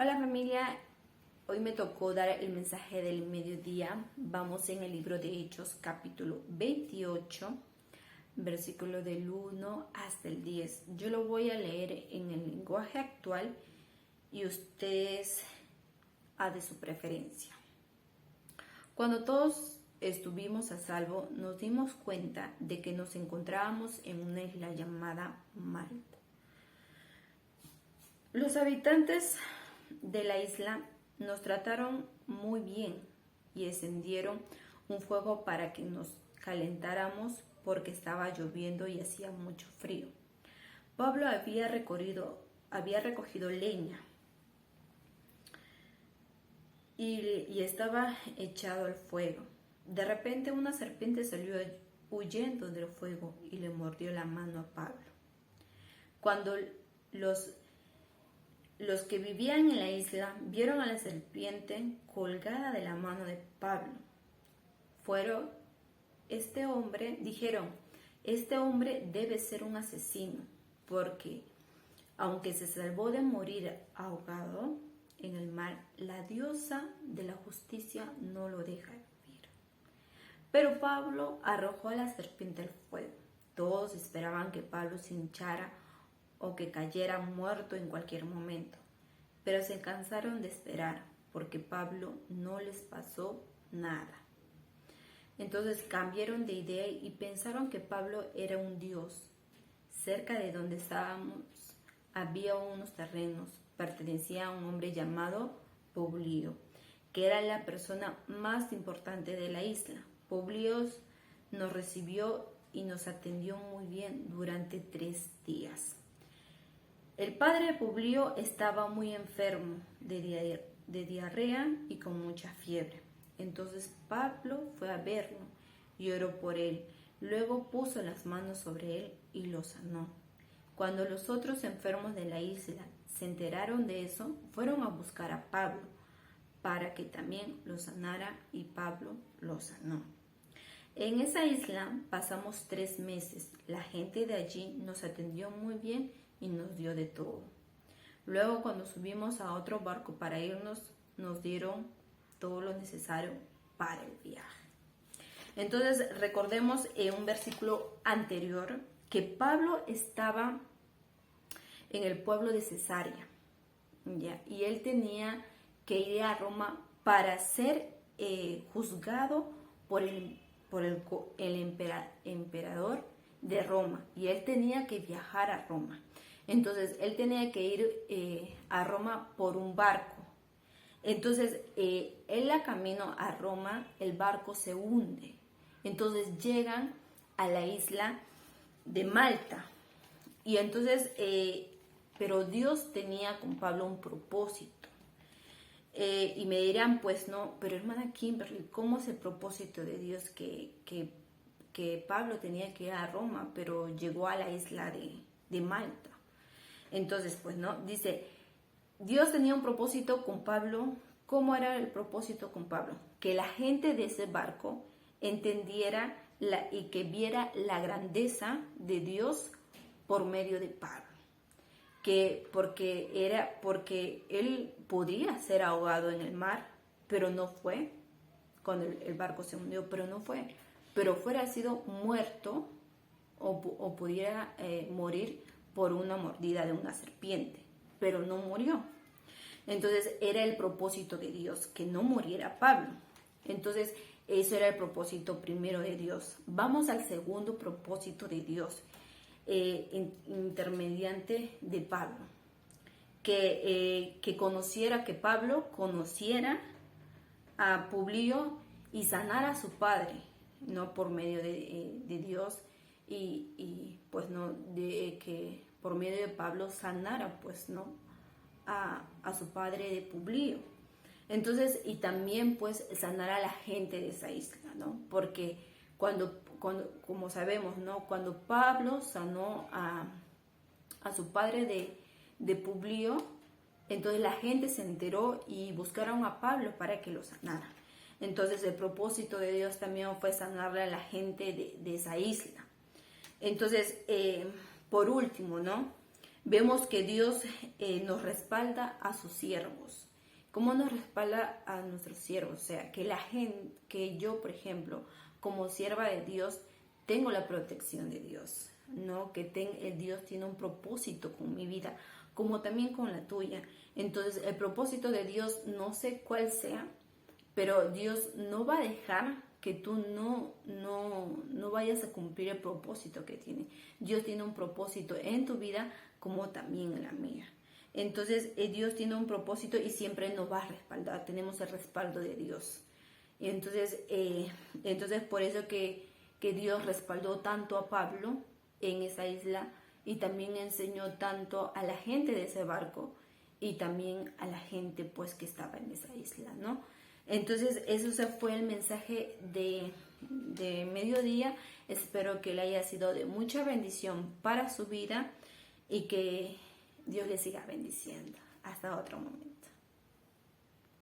Hola familia, hoy me tocó dar el mensaje del mediodía. Vamos en el libro de Hechos capítulo 28, versículo del 1 hasta el 10. Yo lo voy a leer en el lenguaje actual y ustedes a de su preferencia. Cuando todos estuvimos a salvo, nos dimos cuenta de que nos encontrábamos en una isla llamada Malta. Los habitantes de la isla nos trataron muy bien y encendieron un fuego para que nos calentáramos porque estaba lloviendo y hacía mucho frío. Pablo había recogido leña y estaba echado al fuego. De repente una serpiente salió huyendo del fuego y le mordió la mano a Pablo. Cuando los que vivían en la isla vieron a la serpiente colgada de la mano de Pablo. Dijeron, este hombre debe ser un asesino, porque aunque se salvó de morir ahogado en el mar, la diosa de la justicia no lo deja vivir. Pero Pablo arrojó a la serpiente al fuego. Todos esperaban que Pablo se hinchara o que cayera muerto en cualquier momento. Pero se cansaron de esperar, porque Pablo no les pasó nada. Entonces cambiaron de idea y pensaron que Pablo era un dios. Cerca de donde estábamos había unos terrenos, pertenecía a un hombre llamado Publio, que era la persona más importante de la isla. Publio nos recibió y nos atendió muy bien durante 3 días. El padre Publio estaba muy enfermo de diarrea y con mucha fiebre. Entonces Pablo fue a verlo y oró por él. Luego puso las manos sobre él y lo sanó. Cuando los otros enfermos de la isla se enteraron de eso, fueron a buscar a Pablo para que también lo sanara, y Pablo lo sanó. En esa isla pasamos 3 meses. La gente de allí nos atendió muy bien y nos dio de todo. Luego, cuando subimos a otro barco para irnos, nos dieron todo lo necesario para el viaje. Entonces, recordemos en un versículo anterior que Pablo estaba en el pueblo de Cesarea, ¿ya? Y él tenía que ir a Roma para ser juzgado por el emperador de Roma, y él tenía que viajar a Roma. Entonces él tenía que ir a Roma por un barco. Entonces él a camino a Roma, el barco se hunde. Entonces llegan a la isla de Malta. Y entonces, pero Dios tenía con Pablo un propósito. Y me dirán, pues no, pero hermana Kimberly, ¿cómo es el propósito de Dios que Pablo tenía que ir a Roma, pero llegó a la isla de Malta? Entonces, pues no, dice, Dios tenía un propósito con Pablo. ¿Cómo era el propósito con Pablo? Que la gente de ese barco entendiera y que viera la grandeza de Dios por medio de Pablo. Porque él podría ser ahogado en el mar, pero no fue, cuando el barco se hundió, pero no fue. Pero fuera sido muerto o pudiera morir por una mordida de una serpiente, pero no murió. Entonces era el propósito de Dios, que no muriera Pablo. Entonces eso era el propósito primero de Dios. Vamos al segundo propósito de Dios, intermediante de Pablo, que Pablo conociera a Publio y sanara a su padre, no por medio de Dios, y pues no, de que por medio de Pablo sanara pues no a su padre de Publio. Entonces, y también pues sanar a la gente de esa isla, ¿no? Porque cuando como sabemos, ¿no? Cuando Pablo sanó a su padre de Publio, entonces la gente se enteró y buscaron a Pablo para que lo sanara. Entonces el propósito de Dios también fue sanarle a la gente de esa isla. Entonces, por último, ¿no? vemos que Dios nos respalda a sus siervos. ¿Cómo nos respalda a nuestros siervos? O sea, que la gente, que yo, por ejemplo, como sierva de Dios, tengo la protección de Dios, ¿no? Que Dios tiene un propósito con mi vida, como también con la tuya. Entonces, el propósito de Dios, no sé cuál sea, pero Dios no va a dejar que tú no vayas a cumplir el propósito que tiene. Dios tiene un propósito en tu vida como también en la mía. Entonces Dios tiene un propósito y siempre nos va a respaldar. Tenemos el respaldo de Dios. Y entonces por eso que Dios respaldó tanto a Pablo en esa isla y también enseñó tanto a la gente de ese barco y también a la gente pues que estaba en esa isla, ¿no? Entonces, eso fue el mensaje de mediodía. Espero que le haya sido de mucha bendición para su vida y que Dios le siga bendiciendo. Hasta otro momento.